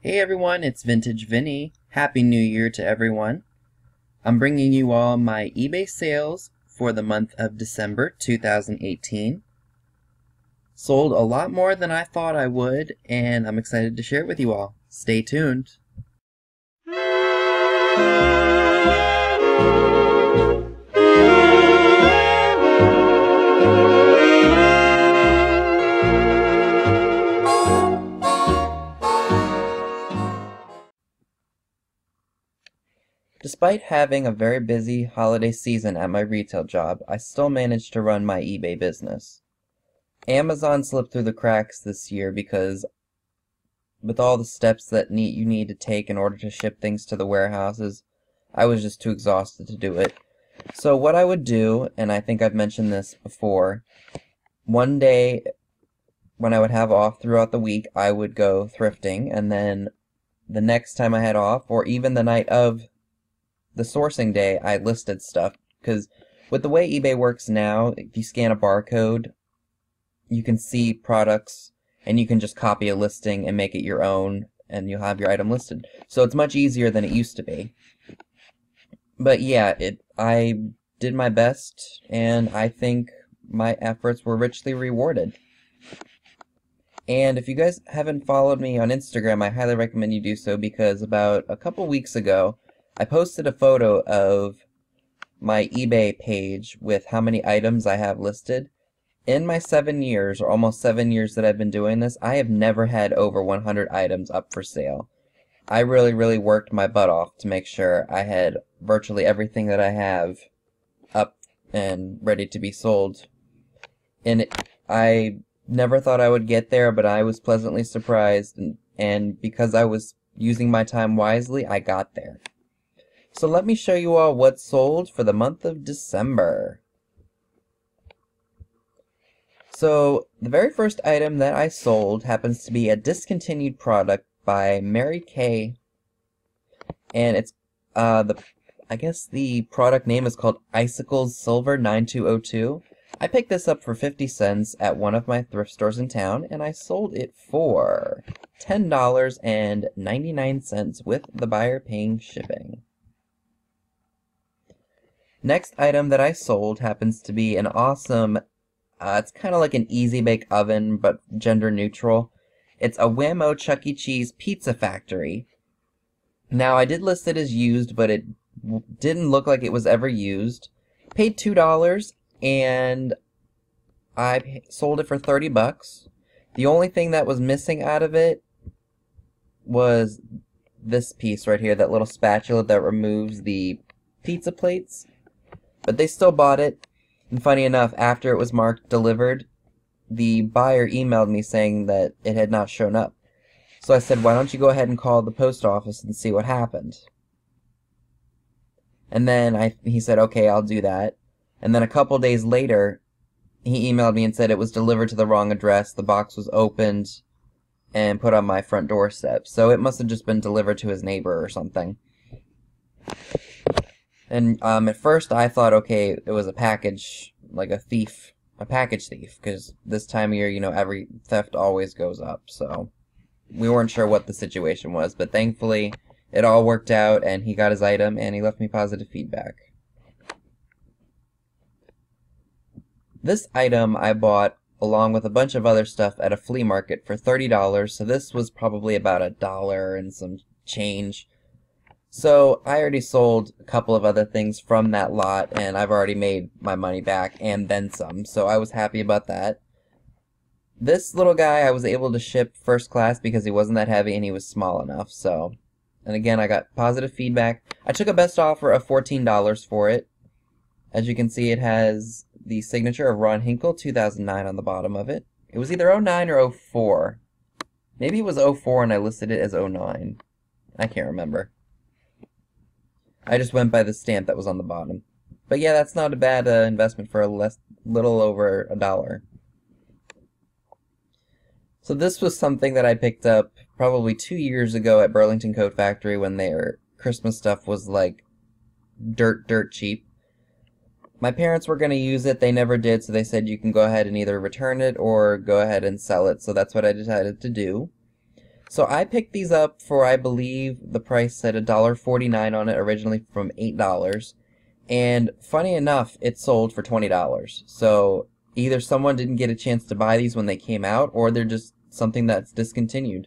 Hey everyone, it's Vintage Vinny. Happy New Year to everyone. I'm bringing you all my eBay sales for the month of December 2018. Sold a lot more than I thought I would, and I'm excited to share it with you all. Stay tuned. Despite having a very busy holiday season at my retail job, I still managed to run my eBay business. Amazon slipped through the cracks this year because with all the steps that you need to take in order to ship things to the warehouses, I was just too exhausted to do it. So what I would do, and I think I've mentioned this before, one day when I would have off throughout the week, I would go thrifting, and then the next time I had off, or even the night of the sourcing day, I listed stuff, because with the way eBay works now, if you scan a barcode, you can see products, and you can just copy a listing and make it your own, and you'll have your item listed. So it's much easier than it used to be. But yeah, I did my best, and I think my efforts were richly rewarded. And if you guys haven't followed me on Instagram, I highly recommend you do so, because about a couple weeks ago, I posted a photo of my eBay page with how many items I have listed. In my 7 years, or almost 7 years that I've been doing this, I have never had over 100 items up for sale. I really worked my butt off to make sure I had virtually everything that I have up and ready to be sold. And I never thought I would get there, but I was pleasantly surprised, and because I was using my time wisely, I got there. So let me show you all what sold for the month of December. So the very first item that I sold happens to be a discontinued product by Mary Kay, and it's I guess the product name is called Icicles Silver 9202. I picked this up for 50 cents at one of my thrift stores in town, and I sold it for $10.99 with the buyer paying shipping. Next item that I sold happens to be an awesome, it's kind of like an easy bake oven, but gender neutral. It's a Wham-O Chuck E. Cheese Pizza Factory. Now, I did list it as used, but it didn't look like it was ever used. Paid $2, and I sold it for 30 bucks. The only thing that was missing out of it was this piece right here, that little spatula that removes the pizza plates. But they still bought it, and funny enough, after it was marked delivered, the buyer emailed me saying that it had not shown up. So I said, why don't you go ahead and call the post office and see what happened? And then he said, okay, I'll do that. And then a couple days later, he emailed me and said it was delivered to the wrong address, the box was opened and put on my front doorstep. So it must have just been delivered to his neighbor or something. And at first I thought, okay, it was a package, like a package thief, because this time of year, you know, every theft always goes up, so we weren't sure what the situation was, but thankfully it all worked out, and he got his item, and he left me positive feedback. This item I bought along with a bunch of other stuff at a flea market for $30, so this was probably about $1 and some change. So I already sold a couple of other things from that lot, and I've already made my money back and then some, so I was happy about that. This little guy I was able to ship first class because he wasn't that heavy and he was small enough, so. And again, I got positive feedback. I took a best offer of $14 for it. As you can see, it has the signature of Ron Hinkle, 2009 on the bottom of it. It was either 09 or 04. Maybe it was 04 and I listed it as 09. I can't remember. I just went by the stamp that was on the bottom. But yeah, that's not a bad investment for a little over $1. So this was something that I picked up probably 2 years ago at Burlington Coat Factory when their Christmas stuff was like dirt cheap. My parents were going to use it, they never did, so they said you can go ahead and either return it or go ahead and sell it, so that's what I decided to do. So I picked these up for, I believe the price said $1.49 on it, originally from $8. And funny enough, it sold for $20. So either someone didn't get a chance to buy these when they came out, or they're just something that's discontinued.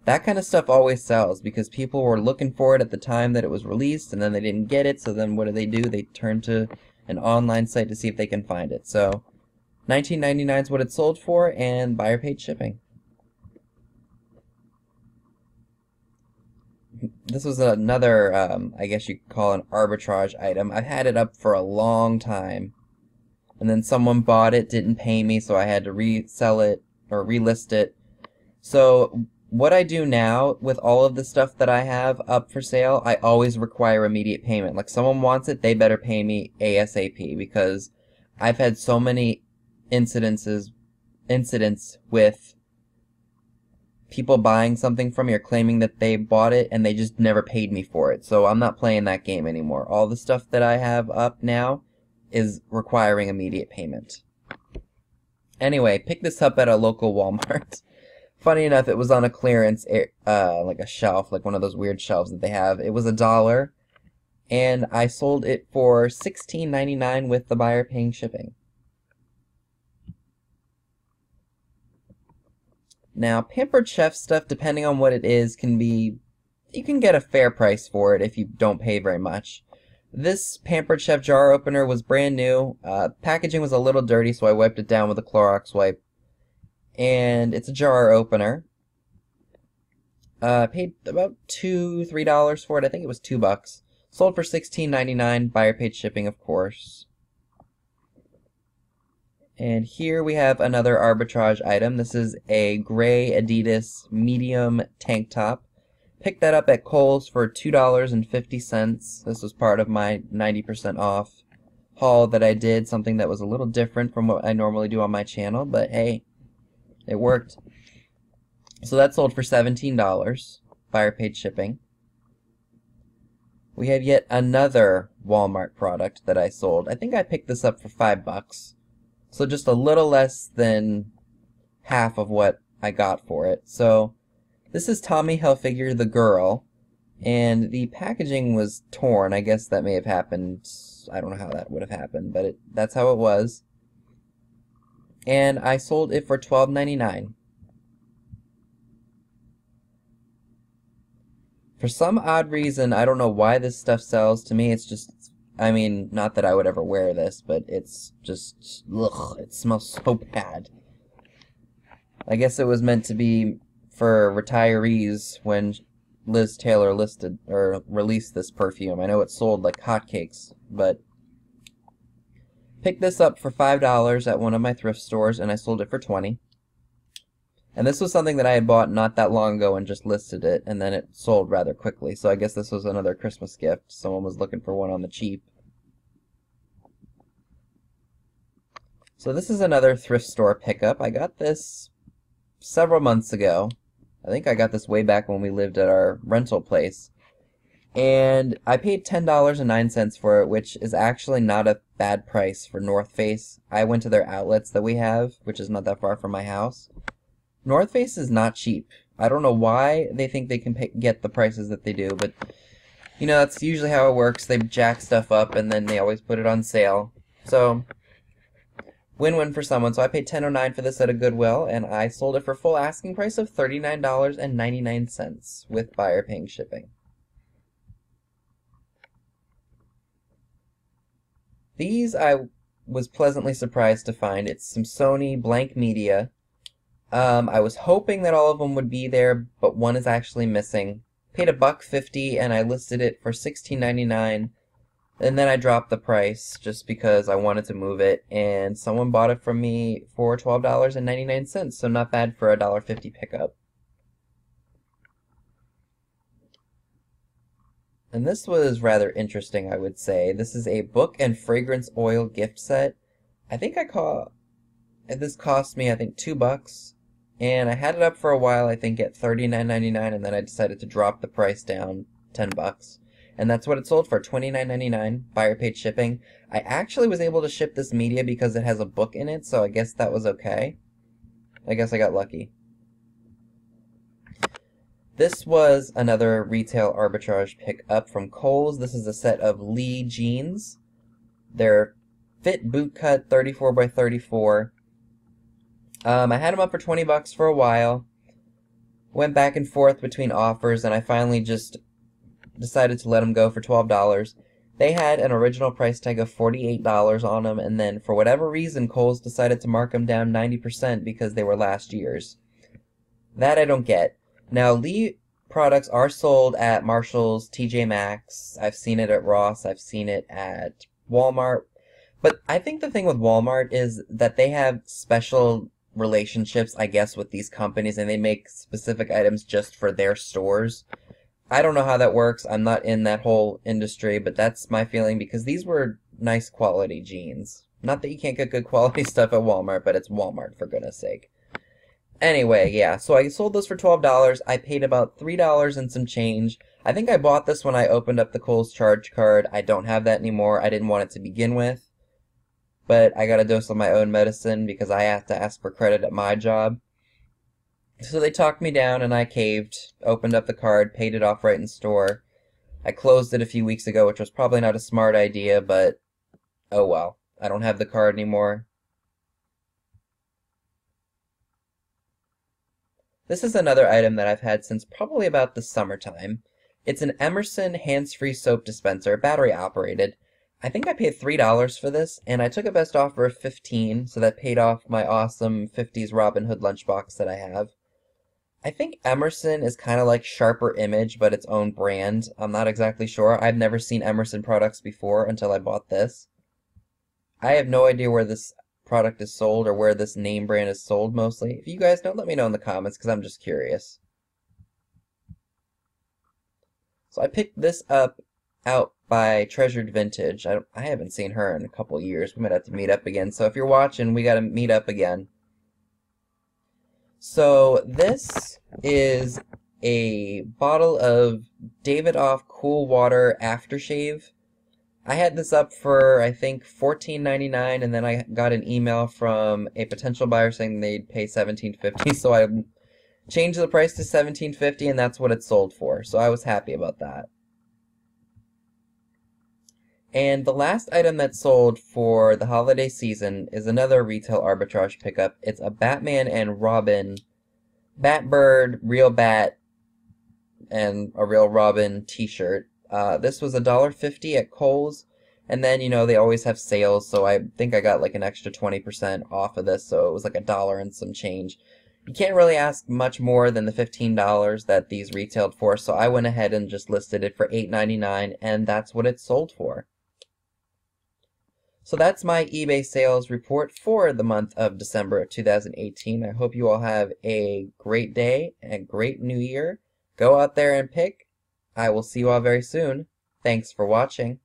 That kind of stuff always sells because people were looking for it at the time that it was released, and then they didn't get it, so then what do? They turn to an online site to see if they can find it. So $19.99 is what it sold for, and buyer paid shipping. This was another, I guess you could call an arbitrage item. I've had it up for a long time. And then someone bought it, didn't pay me, so I had to resell it, or relist it. So what I do now with all of the stuff that I have up for sale, I always require immediate payment. Like, someone wants it, they better pay me ASAP, because I've had so many incidents with people buying something from me or claiming that they bought it and they just never paid me for it. So I'm not playing that game anymore. All the stuff that I have up now is requiring immediate payment. Anyway, pick this up at a local Walmart. Funny enough, it was on a clearance, like a shelf, like one of those weird shelves that they have. It was $1, and I sold it for $16.99 with the buyer paying shipping. Now, Pampered Chef stuff, depending on what it is, you can get a fair price for it if you don't pay very much. This Pampered Chef jar opener was brand new. Packaging was a little dirty, so I wiped it down with a Clorox wipe. And it's a jar opener. Paid about $3 for it. I think it was $2. Sold for $16.99. Buyer paid shipping, of course. And here we have another arbitrage item. This is a gray Adidas medium tank top. Picked that up at Kohl's for $2.50. This was part of my 90% off haul that I did, something that was a little different from what I normally do on my channel, but hey, it worked. So that sold for $17. Buyer paid shipping. We have yet another Walmart product that I sold. I think I picked this up for $5. So just a little less than half of what I got for it. So this is Tommy Hilfiger, the girl, and the packaging was torn. I guess that may have happened. I don't know how that would have happened, but that's how it was. And I sold it for $12.99. For some odd reason, I don't know why this stuff sells. To me, it's just, I mean, not that I would ever wear this, but it's just, ugh, it smells so bad. I guess it was meant to be for retirees when Liz Taylor released this perfume. I know it sold like hotcakes, but picked this up for $5 at one of my thrift stores, and I sold it for $20. And this was something that I had bought not that long ago and just listed it, and then it sold rather quickly. So I guess this was another Christmas gift. Someone was looking for one on the cheap. So this is another thrift store pickup. I got this several months ago. I think I got this way back when we lived at our rental place. And I paid $10.09 for it, which is actually not a bad price for North Face. I went to their outlets that we have, which is not that far from my house. North Face is not cheap. I don't know why they think they can get the prices that they do, but you know, that's usually how it works. They jack stuff up and then they always put it on sale. So win-win for someone. So I paid $10.09 for this at a Goodwill, and I sold it for full asking price of $39.99 with buyer paying shipping. These I was pleasantly surprised to find. It's some Sony blank media. I was hoping that all of them would be there, but one is actually missing. Paid $1.50 and I listed it for $16.99. And then I dropped the price just because I wanted to move it, and someone bought it from me for $12.99, so not bad for a $1.50 pickup. And this was rather interesting, I would say. This is a book and fragrance oil gift set. I think this cost me, I think, $2. And I had it up for a while, I think, at $39.99, and then I decided to drop the price down $10. And that's what it sold for, $29.99, buyer paid shipping. I actually was able to ship this media because it has a book in it, so I guess that was okay. I guess I got lucky. This was another retail arbitrage pickup from Kohl's. This is a set of Lee jeans. They're fit boot cut 34 by 34. I had them up for 20 bucks for a while. Went back and forth between offers, and I finally just decided to let them go for $12. They had an original price tag of $48 on them, and then for whatever reason, Kohl's decided to mark them down 90% because they were last year's. That I don't get. Now, Lee products are sold at Marshall's, TJ Maxx. I've seen it at Ross. I've seen it at Walmart. But I think the thing with Walmart is that they have special relationships, I guess, with these companies, and they make specific items just for their stores. I don't know how that works. I'm not in that whole industry, but that's my feeling because these were nice quality jeans. Not that you can't get good quality stuff at Walmart, but it's Walmart, for goodness sake. Anyway, yeah, so I sold this for $12. I paid about $3 and some change. I think I bought this when I opened up the Kohl's charge card. I don't have that anymore. I didn't want it to begin with. But I got a dose of my own medicine because I have to ask for credit at my job. So they talked me down and I caved, opened up the card, paid it off right in store. I closed it a few weeks ago, which was probably not a smart idea, but oh well. I don't have the card anymore. This is another item that I've had since probably about the summertime. It's an Emerson hands-free soap dispenser, battery operated. I think I paid $3 for this, and I took a best offer of $15, so that paid off my awesome 50s Robin Hood lunchbox that I have. I think Emerson is kind of like Sharper Image, but its own brand. I'm not exactly sure. I've never seen Emerson products before until I bought this. I have no idea where this product is sold or where this name brand is sold mostly. If you guys know, let me know in the comments because I'm just curious. So I picked this up out by Treasured Vintage. I haven't seen her in a couple years. We might have to meet up again. So if you're watching, we got to meet up again. So this is a bottle of Davidoff Cool Water Aftershave. I had this up for, I think, $14.99, and then I got an email from a potential buyer saying they'd pay $17.50, so I changed the price to $17.50, and that's what it sold for, so I was happy about that. And the last item that sold for the holiday season is another retail arbitrage pickup. It's a Batman and Robin, Batbird, real Bat, and a real Robin t-shirt. This was $1.50 at Kohl's, and then, you know, they always have sales, so I think I got like an extra 20% off of this, so it was like $1 and some change. You can't really ask much more than the $15 that these retailed for, so I went ahead and just listed it for $8.99, and that's what it sold for. So that's my eBay sales report for the month of December of 2018. I hope you all have a great day and a great new year. Go out there and pick. I will see you all very soon. Thanks for watching.